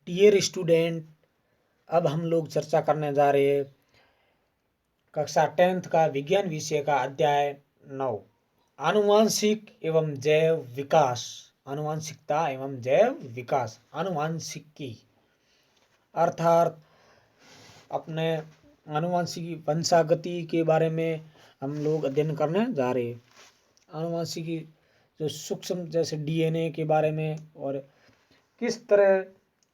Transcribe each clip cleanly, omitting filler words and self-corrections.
Dear student, अब हम लोग चर्चा करने जा रहे हैं कक्षा 10th का विज्ञान विषय का अध्याय 9 आनुवांशिक एवं जैव विकास। आनुवांशिकता एवं जैव विकास। आनुवांशिकी अर्थात अपने आनुवांशिकी वंशागति के बारे में हम लोग अध्ययन करने जा रहे हैं। आनुवांशिकी जो सूक्ष्म जैसे डीएनए के बारे में और किस तरह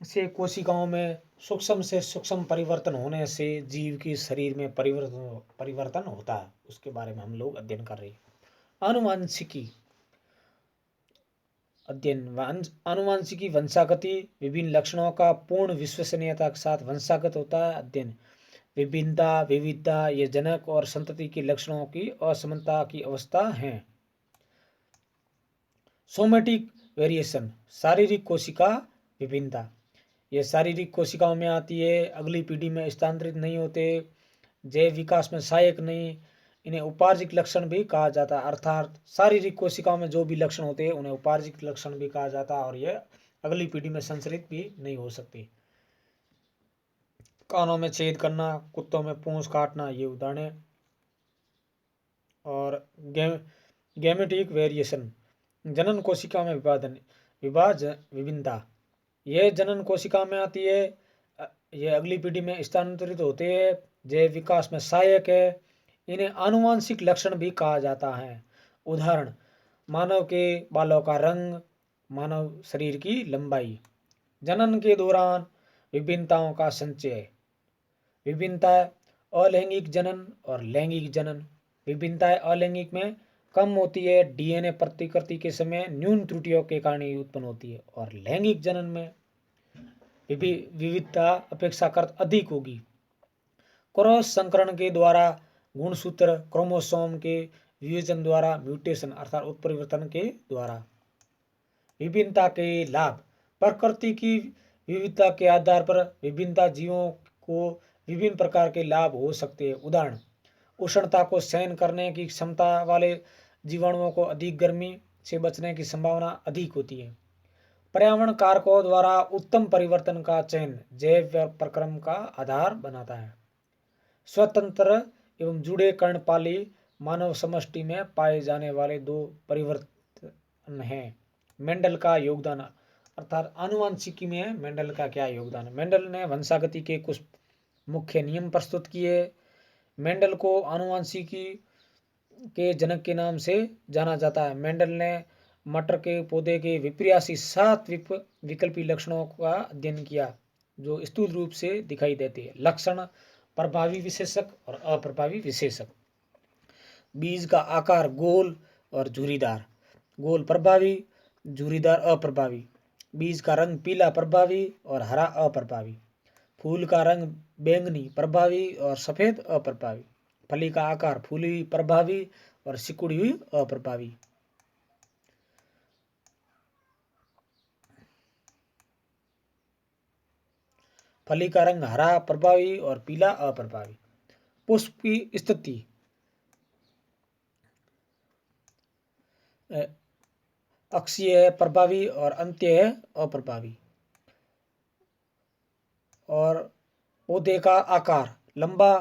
से कोशिकाओं में सूक्ष्म से सूक्ष्म परिवर्तन होने से जीव के शरीर में परिवर्तन होता है, उसके बारे में हम लोग अध्ययन कर रहे हैं। आनुवांशिकी अध्ययन। आनुवांशिकी वंशागति विभिन्न लक्षणों का पूर्ण विश्वसनीयता के साथ वंशागत होता है। अध्ययन विभिन्नता, विविधता ये जनक और संतति के लक्षणों की असमानता की अवस्था है। सोमेटिक वेरिएशन शारीरिक कोशिका विभिन्नता, ये शारीरिक कोशिकाओं में आती है, अगली पीढ़ी में स्थानांतरित नहीं होते, जैव विकास में सहायक नहीं, इन्हें उपार्जित लक्षण भी कहा जाता है। अर्थात शारीरिक कोशिकाओं में जो भी लक्षण होते हैं उन्हें उपार्जित लक्षण भी कहा जाता है और ये अगली पीढ़ी में संचरित भी नहीं हो सकती। कानों में छेद करना, कुत्तों में पूंछ काटना, ये उदाहरण है। और गैमेटिक वेरिएशन जनन कोशिका में विभिन्नता, यह जनन कोशिका में आती है, यह अगली पीढ़ी में स्थानांतरित होते हैं, जैव विकास में सहायक है, इन्हें आनुवांशिक लक्षण भी कहा जाता है। उदाहरण मानव के बालों का रंग, मानव शरीर की लंबाई। जनन के दौरान विभिन्नताओं का संचय। विभिन्नताएं अलैंगिक जनन और लैंगिक जनन। विभिन्नताएं अलैंगिक में कम होती है, डीएनए प्रतिकृति के समय न्यून त्रुटियों के कारण ही उत्पन्न होती है, और लैंगिक जनन में विविधता अपेक्षाकृत अधिक होगी। क्रॉस संकरण के द्वारा गुणसूत्र क्रोमोसोम के विभाजन द्वारा म्यूटेशन अर्थात उत्परिवर्तन के द्वारा। विभिन्नता के लाभ प्रकृति की विविधता के आधार पर विभिन्नता जीवों को विभिन्न प्रकार के लाभ हो सकते हैं। उदाहरण उष्णता को सहन करने की क्षमता वाले जीवाणुओं को अधिक गर्मी से बचने की संभावना अधिक होती है। पर्यावरण कारकों द्वारा उत्तम परिवर्तन का चयन जैव प्रक्रम का आधार बनाता है। स्वतंत्र एवं जुड़े कर्णपाली मानव समष्टि में पाए जाने वाले दो परिवर्तन हैं। मेंडल का योगदान अर्थात आनुवांशिकी में मेंडल का क्या योगदान है। मेंडल ने वंशागति के कुछ मुख्य नियम प्रस्तुत किए। मेंडल को आनुवांशिकी के जनक के नाम से जाना जाता है। मेंडल ने मटर के पौधे के विपर्यासी 7 विकल्पी लक्षणों का अध्ययन किया जो स्थूल रूप से दिखाई देते हैं। लक्षण प्रभावी विशेषक और अप्रभावी विशेषक। बीज का आकार गोल और झुर्रीदार। गोल प्रभावी, झुर्रीदार अप्रभावी। बीज का रंग पीला प्रभावी और हरा अप्रभावी। फूल का रंग बैंगनी प्रभावी और सफेद अप्रभावी। फली का आकार फूली प्रभावी और सिकुड़ी हुई अप्रभावी। फली का रंग हरा प्रभावी और पीला अप्रभावी। पुष्प की स्थिति अक्षीय है प्रभावी और अंत्य है अप्रभावी। और पौधे का आकार लंबा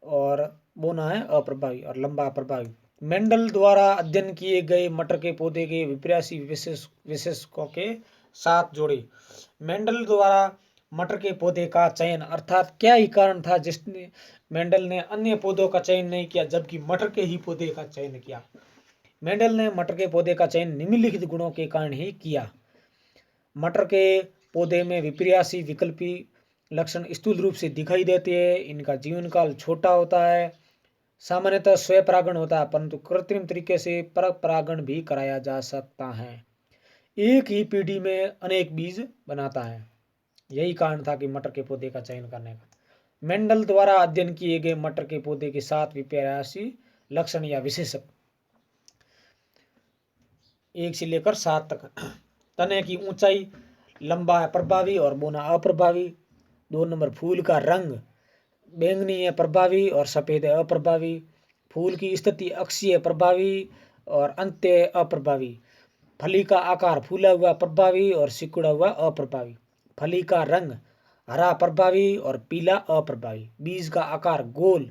और बोना है अप्रभावी और लंबा प्रभावी। मेंडल द्वारा अध्ययन किए गए मटर के पौधे के विपर्यासी विशेषकों के साथ जोड़े। मेंडल द्वारा मटर के पौधे का चयन अर्थात क्या ही कारण था जिसने मेंडल ने अन्य पौधों का चयन नहीं किया जबकि मटर के ही पौधे का चयन किया। मेंडल ने मटर के पौधे का चयन निम्नलिखित गुणों के कारण ही किया। मटर के पौधे में विपर्यासी विकल्पी लक्षण स्थूल रूप से दिखाई देते हैं। इनका जीवन काल छोटा होता है। सामान्यतः स्वपरागण होता है परंतु कृत्रिम तरीके से परपरागण भी कराया जा सकता है। एक ही पीढ़ी में अनेक बीज बनाता है। यही कारण था कि मटर के पौधे का चयन करने का। मेंडल द्वारा अध्ययन किए गए मटर के पौधे के 7 विपर्यासी लक्षण या विशेषक 1 से लेकर 7 तक। तने की ऊंचाई लंबा है प्रभावी और बोना अप्रभावी। 2 नंबर फूल का रंग बैंगनी है प्रभावी और सफेद है अप्रभावी। फूल की स्थिति अक्षीय प्रभावी और अंत्य अप्रभावी। फली का आकार फूला हुआ प्रभावी और सिकुड़ा हुआ अप्रभावी। फली का रंग हरा प्रभावी और पीला अप्रभावी। बीज का आकार गोल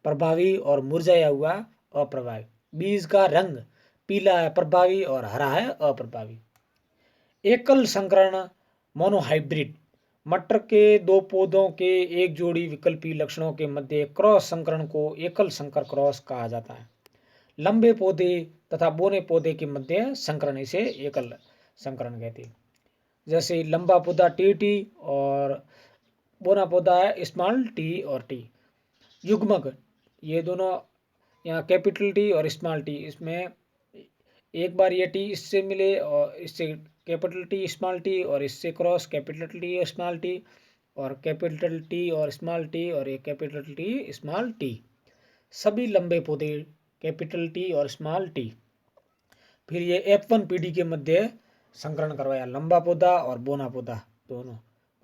प्रभावी और मुरझाया हुआ अप्रभावी। बीज का रंग पीला है प्रभावी और हरा है अप्रभावी। एकल संकरण मोनोहाइब्रिड मटर के दो पौधों के एक जोड़ी विकल्पी लक्षणों के मध्य क्रॉस संकरण को एकल संकर क्रॉस कहा जाता है। लंबे पौधे तथा बोने पौधे के मध्य संकरण इसे एकल संकरण कहते हैं। जैसे लंबा पौधा टी और बोना पौधा है स्मॉल टी और टी। युग्मक ये दोनों यहाँ कैपिटल टी और स्मॉल टी, इसमें एक बार ये टी इससे मिले और इससे कैपिटल टी स्मॉल टी और इससे cross capital T small T और कैपिटल टी और स्मॉल टी और ये कैपिटल टी स्मॉल टी। सभी लंबे पौधे कैपिटल टी और स्मॉल टी। फिर ये F1 पीढ़ी के मध्य संकरण करवाया। लंबा पौधा और बोना पौधा दोनों,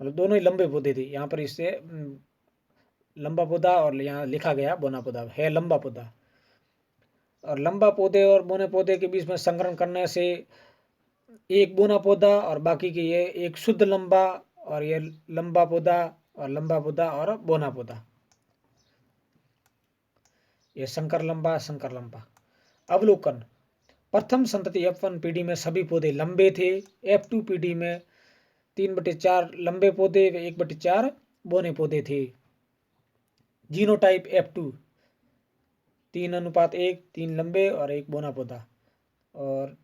मतलब दोनों ही लंबे पौधे थे। यहाँ पर इससे लंबा पौधा और यहाँ लिखा गया बोना पौधा है लंबा पौधा। और लंबा पौधे और बोने पौधे के बीच में संकरण करने से एक बोना पौधा और बाकी के ये एक शुद्ध लंबा और ये लंबा पौधा और लंबा पौधा और बोना पौधा, ये संकर लंबा। अवलोकन। प्रथम संतति F1 पीढ़ी में सभी पौधे लंबे थे। F2 पीढ़ी में 3/4 लंबे पौधे व 1/4 बोने पौधे थे। जीनोटाइप F2 3:1, 3 लंबे और 1 बोना पौधा। और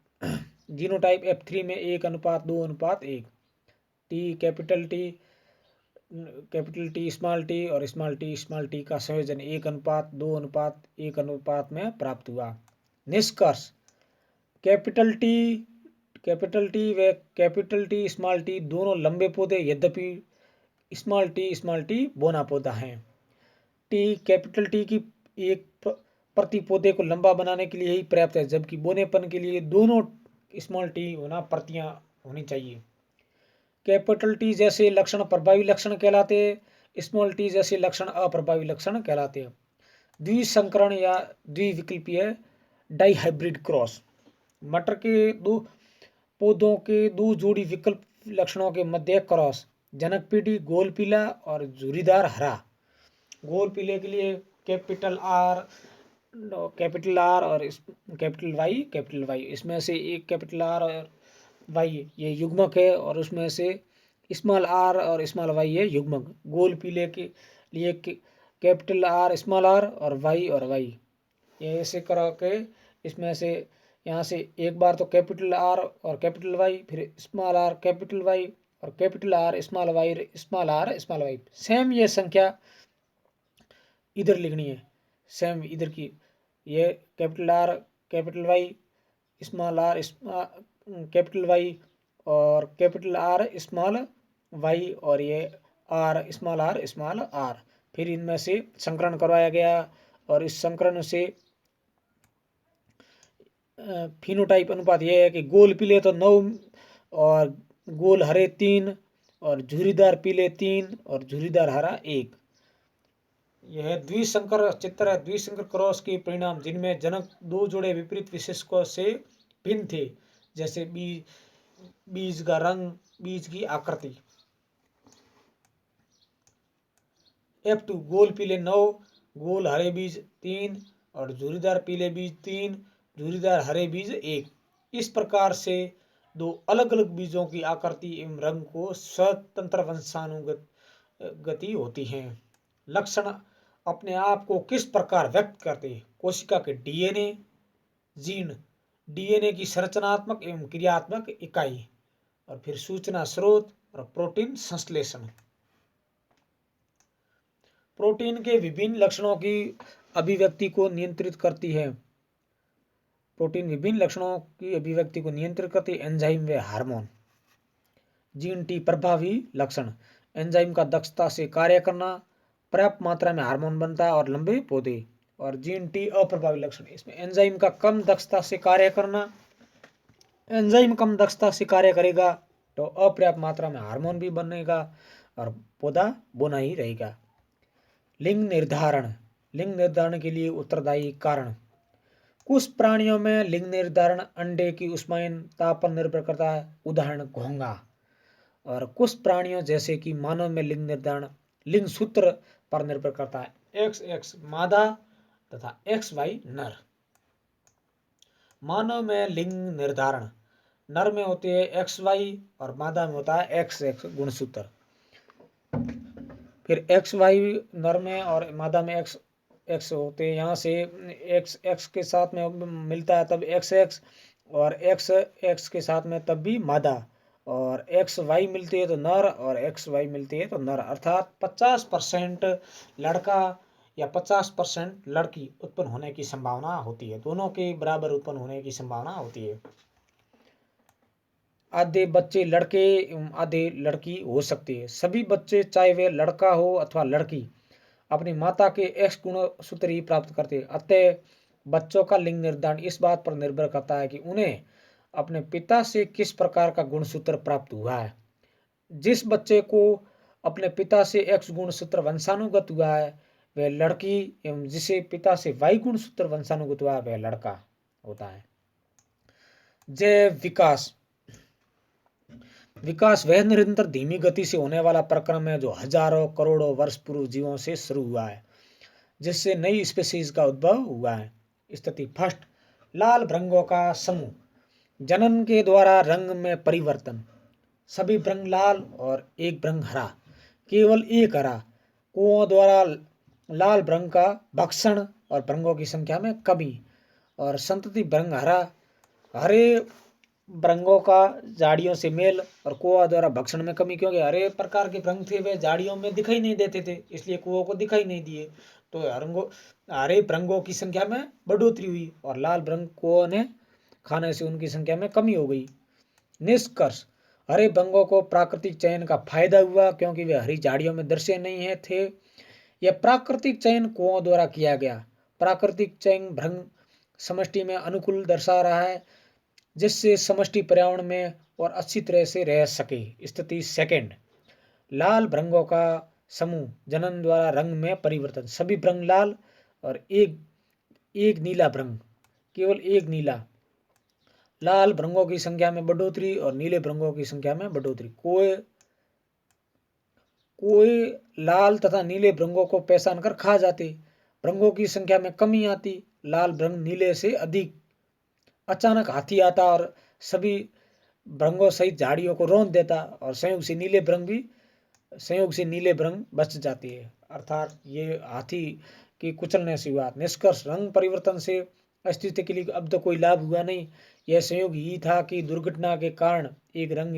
जीनोटाइप F3 में 1:2:1। कैपिटल टी स्मॉल टी और स्मॉल टी का संयोजन 1:2:1 अनुपात में प्राप्त हुआ। निष्कर्ष। कैपिटल टी व कैपिटल टी स्मॉल टी दोनों लंबे पौधे, यद्यपि स्मॉल टी बोना पौधा हैं। कैपिटल टी की एक प्रति पौधे को लंबा बनाने के लिए ही पर्याप्त है, जबकि बोनेपन के लिए दोनों स्मॉल टी होना प्रतियां होनी चाहिए। कैपिटल टी जैसे लक्षण प्रभावी लक्षण कहलाते, स्मॉल टी जैसे लक्षण अप्रभावी लक्षण कहलाते। द्विसंकरण या द्विविकल्पीय डाइहाइब्रिड क्रॉस। मटर के दो पौधों के दो जोड़ी विकल्प लक्षणों के मध्य क्रॉस। जनक पीढ़ी गोल पीला और झुर्रीदार हरा। गोल पीले के लिए कैपिटल आर और कैपिटल वाई, इसमें से एक कैपिटल आर और वाई ये युग्मक है और उसमें से स्मॉल आर और स्मॉल वाई ये युग्मक। गोल पीले के लिए कैपिटल आर स्मॉल आर और वाई ये ऐसे करा के इसमें से यहाँ से एक बार तो कैपिटल आर और कैपिटल वाई, फिर स्मॉल आर कैपिटल वाई और capital R small Y. Same ये संख्या इधर लिखनी है, सेम इधर की, ये capital R capital Y small R capital Y और कैपिटल आर स्मॉल वाई और ये आर स्मॉल आर। फिर इनमें से संकरण करवाया गया और इस संकरण से फिनोटाइप अनुपात यह है कि गोल पीले तो 9 और गोल हरे 3 और झुर्रीदार पीले 3 और झुर्रीदार हरा 1। यह द्विसंकर चित्र है। द्विसंकर क्रॉस के परिणाम जिनमें जनक दो जोड़े विपरीत विशेषकों से भिन्न थे, जैसे बीज का रंग, बीज की आकृति। F2 गोल पीले 9, गोल हरे बीज 3 और झुर्रीदार पीले बीज 3, झुर्रीदार हरे बीज 1। इस प्रकार से दो अलग अलग बीजों की आकृति एवं रंग को स्वतंत्र वंशानुगति होती हैं। लक्षण अपने आप को किस प्रकार व्यक्त करते हैं? कोशिका के डीएनए, जीन, डीएनए की संरचनात्मक एवं क्रियात्मक इकाई, और फिर सूचना स्रोत और प्रोटीन संश्लेषण। प्रोटीन के विभिन्न लक्षणों की अभिव्यक्ति को नियंत्रित करती है। प्रोटीन विभिन्न लक्षणों की अभिव्यक्ति को नियंत्रित करती है, एंजाइम व हार्मोन। जीन टी प्रभावी लक्षण, एंजाइम का दक्षता से कार्य करना, पर्याप्त मात्रा में हार्मोन बनता है और लंबे पौधे। और जीन टी अप्रभावी लक्षण, इसमें एंजाइम का कम दक्षता से कार्य करना, एंजाइम कम दक्षता से कार्य करेगा तो अपर्याप्त मात्रा में हार्मोन भी बनेगा और पौधा बोना ही रहेगा। लिंग निर्धारण के लिए उत्तरदायी कारण। कुछ प्राणियों में लिंग निर्धारण अंडे की ऊष्मायन ताप पर निर्भर करता है। उदाहरण घोंघा। और कुछ प्राणियों जैसे कि मानव में लिंग निर्धारण लिंग सूत्र पर निर्भर करता है। XX मादा तथा XY नर। मानव में लिंग निर्धारण नर में होती है XY और मादा में होता है XX गुणसूत्र। फिर XY नर में और मादा में XX होते हैं। यहाँ से XX के साथ में मिलता है तब XX और XX के साथ में तब भी मादा, और XY मिलती है तो नर और XY मिलती है तो नर। अर्थात 50% लड़का या 50% लड़की उत्पन्न होने की संभावना होती है। दोनों के बराबर उत्पन्न होने की संभावना होती है। आधे बच्चे लड़के एवं आधे लड़की हो सकती है। सभी बच्चे चाहे वे लड़का हो अथवा लड़की अपनी माता के X गुणसूत्र ही प्राप्त करते हैं। अतः बच्चों का लिंग निर्धारण इस बात पर निर्भर करता है कि उन्हें अपने पिता से किस प्रकार का गुणसूत्र प्राप्त हुआ है। जिस बच्चे को अपने पिता से X गुणसूत्र वंशानुगत हुआ है वह लड़की, एवं जिसे पिता से Y गुणसूत्र वंशानुगत हुआ है वह लड़का होता है। जैव विकास वह निरंतर धीमी गति से होने वाला प्रक्रम है जो हजारों करोड़ों वर्ष पूर्व जीवों से शुरू हुआ है, जिससे नई स्पीशीज का उद्भव हुआ है। स्थिति फर्स्ट, लाल भ्रंगों का समूह। जनन के द्वारा रंग में परिवर्तन। सभी भ्रंग लाल और एक भ्रंग हरा, केवल एक हरा। कुओं द्वारा लाल भ्रंग का भक्षण और भ्रंगों की संख्या में कमी, और संतति भ्रंग हरे भ्रंगों का झाड़ियों से मेल और कुआ द्वारा भक्षण में कमी, क्योंकि हरे प्रकार के भ्रंग थे वे झाड़ियों में दिखाई नहीं देते थे, इसलिए कुओं को दिखाई नहीं दिए, तो हरे भ्रंगों की संख्या में बढ़ोतरी हुई और लाल भ्रंग कुओं ने खाने से उनकी संख्या में कमी हो गई। निष्कर्ष, हरे भ्रंगों को प्राकृतिक चयन का फायदा हुआ क्योंकि वे हरी झाड़ियों में दृश्य नहीं है थे। यह प्राकृतिक चयन कुओं द्वारा किया गया। प्राकृतिक चयन भ्रंग समष्टि में अनुकूल दर्शा रहा है, जिससे समष्टि पर्यावरण में और अच्छी तरह से रह सके। स्थिति सेकंड, लाल भ्रंगों का समूह। जनन द्वारा रंग में परिवर्तन। सभी भ्रंग लाल और एक नीला भ्रंग, केवल एक नीला। लाल भ्रंगों की संख्या में बढ़ोतरी और नीले भ्रंगों की संख्या में बढ़ोतरी। कोई लाल तथा नीले भ्रंगों को पहचान कर खा जाते। भ्रंगों की संख्या में कमी आती। लाल भ्रंग नीले से अधिक। अचानक हाथी आता और सभी भ्रंगों सहित झाड़ियों को रौंद देता और संयोग से नीले भ्रंग बच जाती है। अर्थात ये हाथी के कुचलने से हुआ। निष्कर्ष, रंग परिवर्तन से अस्तित्व के लिए अब तो कोई लाभ हुआ नहीं। यह संयोग ही था कि दुर्घटना के कारण एक रंग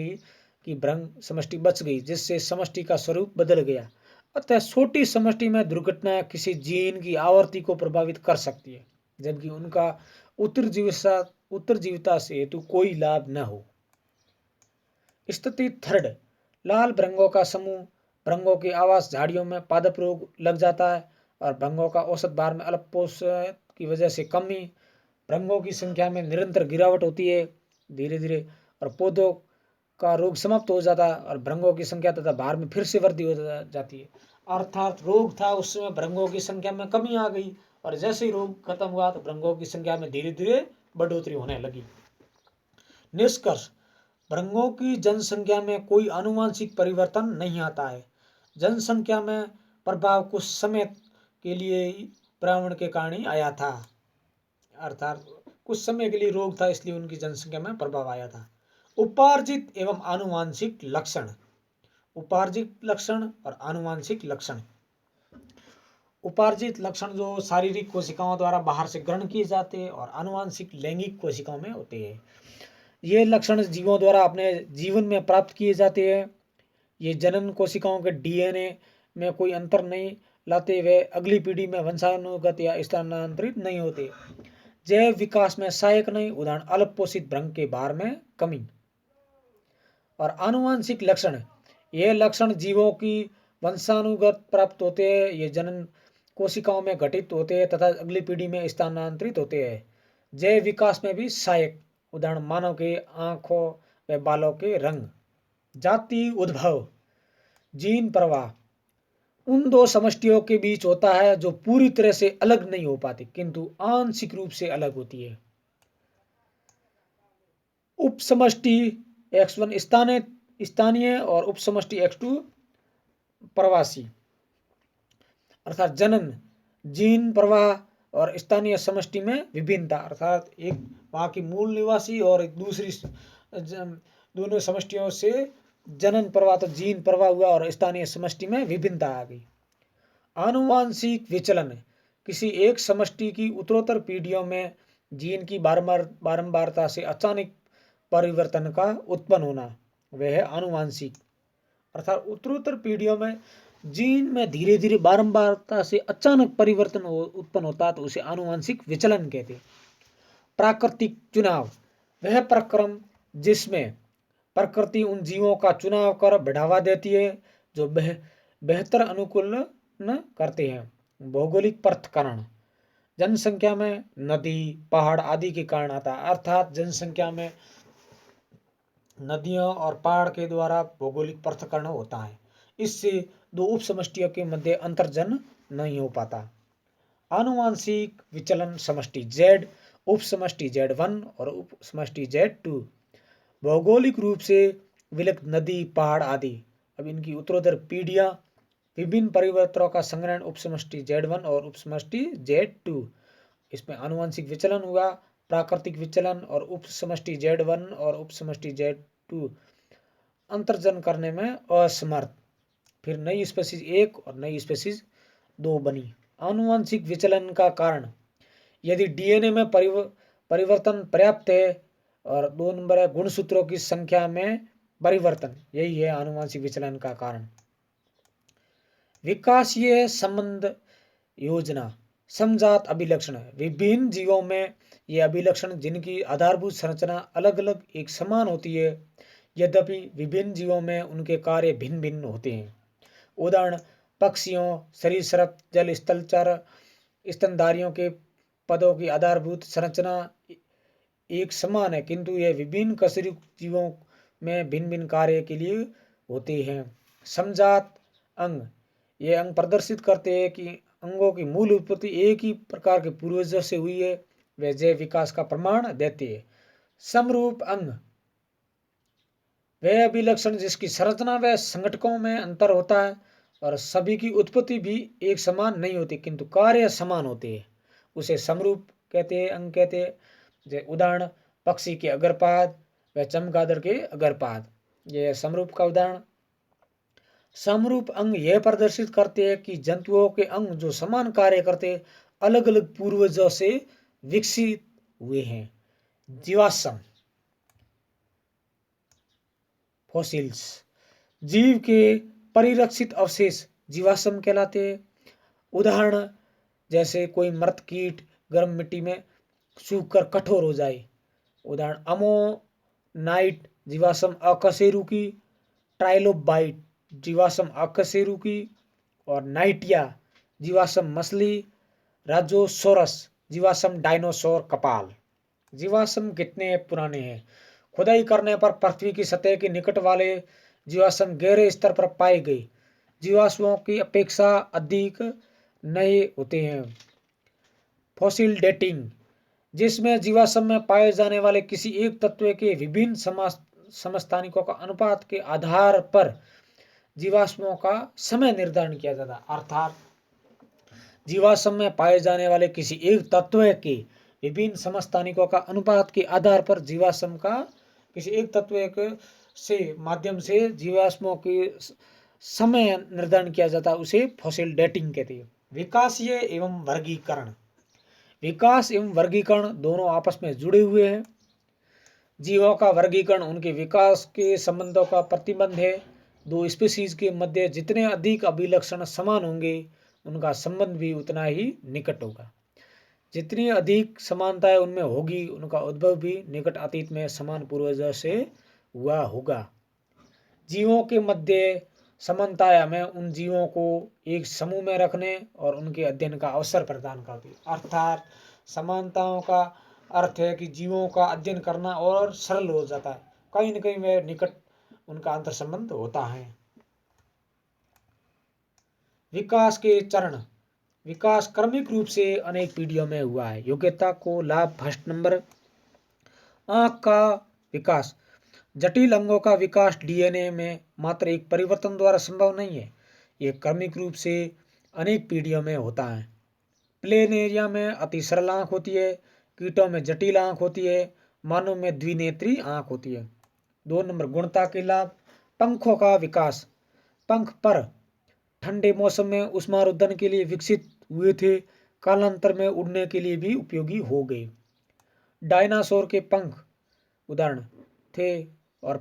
की भ्रंग समष्टि बच गई, जिससे समष्टि का स्वरूप बदल गया। अतः छोटी समष्टि में दुर्घटना किसी जीन की आवृत्ति को प्रभावित कर सकती है, जबकि उनका उत्तरजीविता से हेतु कोई लाभ न हो। स्थिति थर्ड, लाल भ्रंगों का समूह। भ्रंगों के आवास झाड़ियों में पादप रोग लग जाता है और भ्रंगों का औसत भार में अल्प पोषण की वजह से कमी। भ्रंगों की संख्या में निरंतर गिरावट होती है धीरे धीरे, और पौधों का रोग समाप्त हो जाता है और भ्रंगों की संख्या तथा भार में फिर से वृद्धि हो जाती है। अर्थात रोग था उस समय भ्रंगों की संख्या में कमी आ गई, और जैसे ही रोग खत्म हुआ तो भ्रंगों की संख्या में धीरे धीरे बढ़ोतरी होने लगी। निष्कर्ष, भ्रंगों की जनसंख्या में कोई आनुवंशिक परिवर्तन नहीं आता है। जनसंख्या में प्रभाव कुछ समय के लिए ही पर्यावरण के कारण ही आया था। अर्थात कुछ समय के लिए रोग था, इसलिए उनकी जनसंख्या में प्रभाव आया था। उपार्जित एवं आनुवंशिक लक्षण। उपार्जित लक्षण और आनुवंशिक लक्षण। उपार्जित लक्षण जो शारीरिक कोशिकाओं द्वारा बाहर से ग्रहण किए जाते हैं और आनुवंशिक लैंगिक कोशिकाओं में होते हैं। ये लक्षण जीवों द्वारा अपने जीवन में प्राप्त किए जाते हैं। ये जनन कोशिकाओं के DNA में कोई अंतर नहीं लाते, वे अगली पीढ़ी में वंशानुगत या स्थानांतरित नहीं होते। जैव विकास में सहायक नहीं, उदाहरण अल्प पोषित भ्रंग के भार में कमी। और आनुवंशिक लक्षण, ये लक्षण जीवों की वंशानुगत प्राप्त होते हैं। ये जनन कोशिकाओं में घटित होते हैं तथा अगली पीढ़ी में स्थानांतरित होते हैं। जैव विकास में भी सहायक, उदाहरण मानव के आंखों व बालों के रंग। जाति उद्भव, जीन प्रवाह उन दो समष्टियों के बीच होता है जो पूरी तरह से अलग नहीं हो पाती, किंतु आंशिक रूप से अलग होती है। उपसमष्टि X1 स्थानिक स्थानीय और उपसमष्टि X2 प्रवासी, अर्थात जनन जीन प्रवाह और स्थानीय समष्टि में विभिन्नता, अर्थात एक वहाँ की मूल निवासी और एक दूसरी दोनों समष्टियों से जनन प्रवाह तो जीन प्रवाह हुआ और स्थानीय समष्टि में विभिन्नता आ गई। आनुवांशिक विचलन, किसी एक समष्टि की उत्तरोत्तर पीढ़ियों में जीन की बारंबारता से अचानक परिवर्तन का उत्पन्न होना, वह है आनुवांशिक। अर्थात उत्तरोत्तर पीढ़ियों में जीन में धीरे धीरे बारंबारता से अचानक परिवर्तन उत्पन्न होता तो उसे आनुवांशिक विचलन कहते हैं। प्राकृतिक चुनाव, वह प्रक्रम जिसमें प्रकृति उन जीवों का चुनाव कर बढ़ावा देती है जो बेहतर अनुकूलन करते हैं। भौगोलिक पृथक्करण, जनसंख्या में नदी पहाड़ आदि के कारण आता है, अर्थात जनसंख्या में नदियों और पहाड़ के द्वारा भौगोलिक पृथक्करण होता है। इससे दो उपसमष्टियों के मध्य अंतर्जन नहीं हो पाता। आनुवांशिक विचलन समष्टि Z, उपसमष्टि Z1 और उपसमष्टि Z2, भौगोलिक रूप से विलक्त नदी पहाड़ आदि, अब इनकी उत्तरोत्तर पीढ़ियां विभिन्न परिवर्तनों का संग्रहण उपसमष्टि Z1 और उपसमष्टि Z2, इसमें आनुवांशिक विचलन हुआ। प्राकृतिक विचलन और उपसमष्टि Z1 और उपसमष्टि Z2 अंतर्जन करने में असमर्थ, फिर नई स्पीशीज 1 और नई स्पीशीज 2 बनी। आनुवांशिक विचलन का कारण, यदि डीएनए में परिवर्तन पर्याप्त है, और 2 नंबर है गुणसूत्रों की संख्या में परिवर्तन, यही है आनुवांशिक विचलन का कारण। विकासीय संबंध योजना, समजात अभिलक्षण, विभिन्न जीवों में ये अभिलक्षण जिनकी आधारभूत संरचना अलग अलग एक समान होती है, यद्यपि विभिन्न जीवों में उनके कार्य भिन्न भिन्न होते हैं। उदाहरण, पक्षियों, सरीसृप, जल स्थलचर, स्तनधारियों के पदों की आधारभूत संरचना एक समान है, किंतु यह विभिन्न कशेरुक जीवों में भिन्न भिन्न कार्य के लिए होते हैं। समजात अंग, ये अंग प्रदर्शित करते हैं कि अंगों की मूल उत्पत्ति एक ही प्रकार के पूर्वजों से हुई है, वे जैव विकास का प्रमाण देते हैं। समरूप अंग, वह अभिलक्षण जिसकी संरचना व संगठकों में अंतर होता है और सभी की उत्पत्ति भी एक समान नहीं होती किंतु कार्य समान होते हैं, उसे समरूप कहते हैं, अंग कहते हैं। उदाहरण, पक्षी के अग्रपाद व चमगादड़ के अग्रपाद, यह समरूप का उदाहरण। समरूप अंग यह प्रदर्शित करते हैं कि जंतुओं के अंग जो समान कार्य करते अलग अलग पूर्वजों से विकसित हुए हैं। जीवाश्म, फॉसिल्स, जीव के परिरक्षित अवशेष जीवाश्म कहलाते हैं। उदाहरण, जैसे कोई मृत कीट गर्म मिट्टी में सूखकर कठोर हो जाए। उदाहरण, अमोनाइट जीवाश्म अकशेरुकी, ट्राइलोबाइट जीवाश्म अकशेरुकी, और नाइटिया जीवाश्म मछली, राजोसोरस जीवाश्म डायनासोर कपाल। जीवाश्म कितने पुराने हैं? खुदाई करने पर पृथ्वी की सतह के निकट वाले जीवाश्म गहरे स्तर पर पाए गए जीवाश्मों की अपेक्षा अधिक नए होते हैं। फॉसिल डेटिंग, जिसमें जीवाश्म में पाए जाने वाले किसी एक तत्व के विभिन्न समस्थानिकों का अनुपात के आधार पर जीवाश्मों का समय निर्धारण किया जाता है। अर्थात जीवाश्म में पाए जाने वाले किसी एक तत्व के विभिन्न समस्थानिकों का अनुपात के आधार पर जीवाश्म का किसी एक तत्व के से माध्यम से जीवाश्मों के समय निर्धारण किया जाता है, उसे फॉसिल डेटिंग कहते हैं। विकासीय एवं वर्गीकरण, विकास एवं वर्गीकरण दोनों आपस में जुड़े हुए हैं। जीवों का वर्गीकरण उनके विकास के संबंधों का प्रतिबंध है। दो स्पीशीज के मध्य जितने अधिक अभिलक्षण समान होंगे उनका संबंध भी उतना ही निकट होगा। जितनी अधिक समानताएं उनमें होगी उनका उद्भव भी निकट अतीत में समान पूर्वजों से हुआ होगा। जीवों के मध्य समानताएं हमें उन जीवों को एक समूह में रखने और उनके अध्ययन का अवसर प्रदान करती है। अर्थात समानताओं का अर्थ है कि जीवों का अध्ययन करना और सरल हो जाता है, कहीं न कहीं में निकट उनका अंतर संबंध होता है। विकास के चरण, विकास क्रमिक रूप से अनेक पीढ़ियों में हुआ है। योग्यता को लाभ, फर्स्ट नंबर, आँख का विकास जटिल अंगों का विकास डीएनए में मात्र एक परिवर्तन द्वारा संभव नहीं है, ये क्रमिक रूप से अनेक पीढ़ियों में होता है। प्लेनेरिया में अति सरल आंख होती है, कीटों में जटिल आंख होती है, मानव में द्विनेत्री आंख होती है। 2 नंबर गुणता के लाभ। पंखों का विकास। पंख पर ठंडे मौसम में ऊष्मारोधन के लिए विकसित हुए थे, कालांतर में उड़ने के लिए भी उपयोगी हो गए। डायनासोर के पंख उदाहरण थे और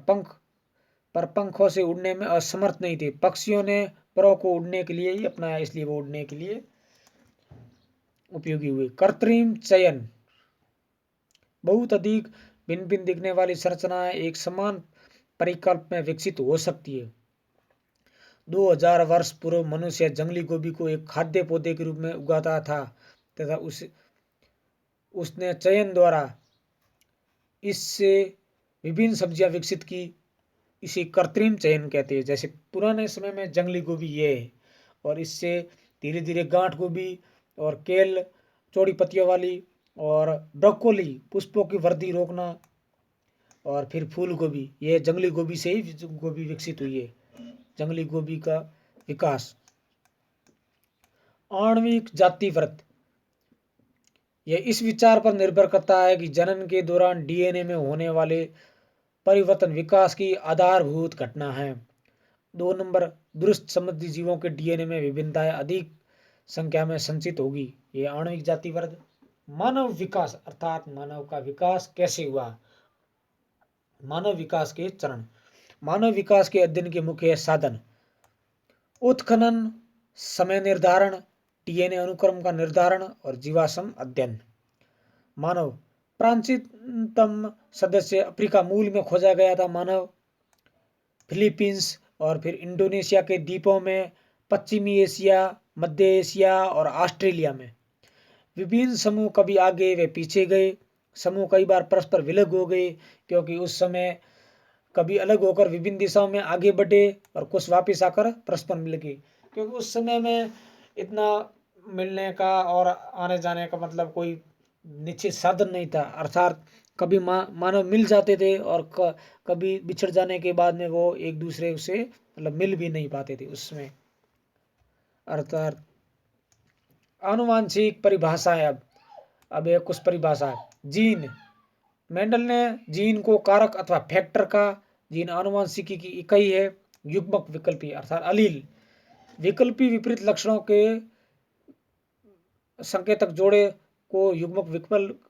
पंखों से उड़ने में असमर्थ नहीं थे। पक्षियों ने परों को उड़ने के लिए ही अपनाया, इसलिए वो उड़ने के लिए उपयोगी हुए। कृत्रिम चयन। बहुत अधिक भिन्न भिन्न दिखने वाली संरचनाएं एक समान परिकल्प में विकसित हो सकती है। 2000 वर्ष पूर्व मनुष्य जंगली गोभी को एक खाद्य पौधे के रूप में उगाता था तथा उसने चयन द्वारा इससे विभिन्न सब्जियां विकसित की। इसे कृत्रिम चयन कहते हैं। जैसे पुराने समय में जंगली गोभी ये है और इससे धीरे धीरे गांठ गोभी और केल चौड़ी पत्तियों वाली और ब्रोकोली पुष्पों की वृद्धि रोकना और फिर फूल गोभी, ये जंगली गोभी से ही गोभी विकसित हुई है। जंगली गोभी का विकास। आणविक जाति वृत्त। यह इस विचार पर निर्भर करता है कि जनन के दौरान डीएनए में होने वाले परिवर्तन विकास की आधारभूत घटना है। 2 नंबर दुरुस्त समुद्री जीवों के डीएनए में विभिन्नताएं अधिक संख्या में संचित होगी। ये आणविक जाति वर्ग। मानव विकास अर्थात मानव का विकास कैसे हुआ। मानव विकास के चरण। मानव विकास के अध्ययन के मुख्य साधन उत्खनन, समय निर्धारण, डीएनए अनुक्रम का निर्धारण और जीवाश्म अध्ययन। मानव प्राचीनतम सदस्य अफ्रीका मूल में खोजा गया था। मानव फिलीपींस और फिर इंडोनेशिया के द्वीपों में, पश्चिमी एशिया, मध्य एशिया और ऑस्ट्रेलिया में। विभिन्न समूह कभी आगे व पीछे गए। समूह कई बार परस्पर विलग हो गए क्योंकि उस समय कभी अलग होकर विभिन्न दिशाओं में आगे बढ़े और कुछ वापस आकर परस्पर मिल गए, क्योंकि उस समय में इतना मिलने का और आने जाने का मतलब कोई निश्चित साधन नहीं था। अर्थात कभी मानव मिल जाते थे और कभी बिछड़ जाने के बाद में वो एक दूसरे से मतलब मिल भी नहीं पाते थे उसमें। अर्थात आनुवांशिक परिभाषा है। अब एक कुछ परिभाषा है। जीन। मेंडल ने जीन को कारक अथवा फैक्टर का, जीन आनुवांशिकी की इकाई है। युग्मक विकल्पी अर्थात अलील। विकल्पी विपरीत लक्षणों के संकेतक जोड़े को युग्मक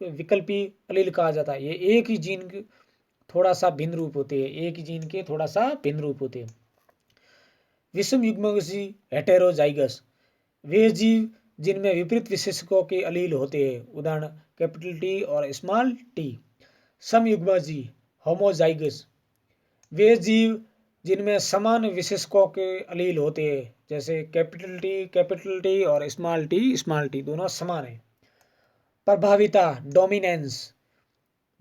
विकल्पी अलील कहा जाता है। ये एक ही जीन के थोड़ा सा भिन्न रूप होते हैं, एक ही जीन के थोड़ा सा भिन्न रूप होते हैं। विषम युग्मजी हेटेरोजाइगस। वे जीव जिनमें विपरीत विशेषकों के अलील होते हैं, उदाहरण कैपिटल टी और स्मॉल टी। समयुग्मजी होमोजाइगस। वे जीव जिनमें समान विशेषकों के अलील होते हैं, जैसे कैपिटल टी और स्मॉल टी दोनों समान है। प्रभाविता डोमिनेंस।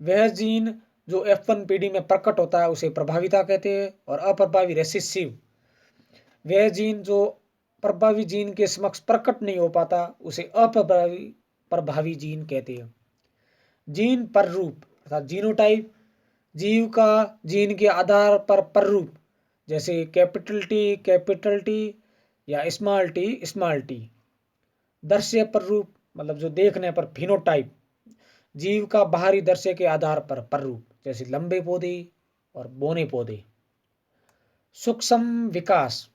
वह जीन जो F1 पीढ़ी में प्रकट होता है उसे प्रभाविता कहते हैं। और अप्रभावी रेसिसिव। वह जीन जो प्रभावी जीन के समक्ष प्रकट नहीं हो पाता उसे अप्रभावी जीन कहते हैं। जीन पररूप अर्थात जीनोटाइप। जीव का जीन के आधार पर पररूप, जैसे कैपिटल टी या स्मॉल टी। दृश्य पररूप मतलब जो देखने पर फिनोटाइप। जीव का बाहरी दृश्य के आधार पर पररूप, जैसे लंबे पौधे और बौने पौधे। सूक्ष्म विकास।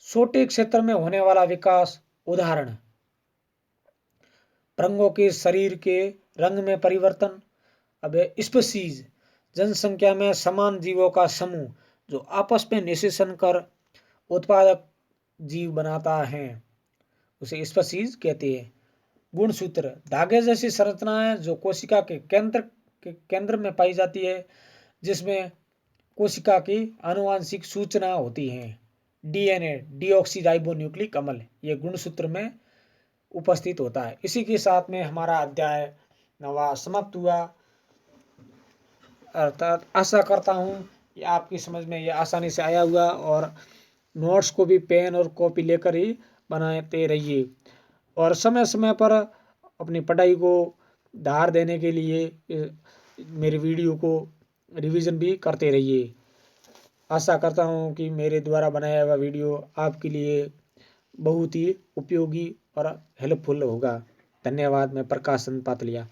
छोटे क्षेत्र में होने वाला विकास। उदाहरण रंगों के शरीर के रंग में परिवर्तन। अब स्पीशीज जनसंख्या में समान जीवों का समूह जो आपस में निषेचन कर उत्पादक जीव बनाता है, उसे स्पीशीज कहते हैं। गुणसूत्र धागे जैसी संरचनाएं जो कोशिका के केंद्र में पाई जाती है, जिसमें कोशिका की आनुवांशिक सूचना होती है। डीएनए डीऑक्सीराइबोन्यूक्लिक अम्ल ये गुणसूत्र में उपस्थित होता है। इसी के साथ में हमारा अध्याय 9वां समाप्त हुआ। अर्थात आशा करता हूँ कि आपकी समझ में यह आसानी से आया हुआ और नोट्स को भी पेन और कॉपी लेकर ही बनाते रहिए और समय समय पर अपनी पढ़ाई को धार देने के लिए मेरे वीडियो को रिवीजन भी करते रहिए। आशा करता हूँ कि मेरे द्वारा बनाया हुआ वीडियो आपके लिए बहुत ही उपयोगी और हेल्पफुल होगा। धन्यवाद। मैं प्रकाश चंद पातलिया।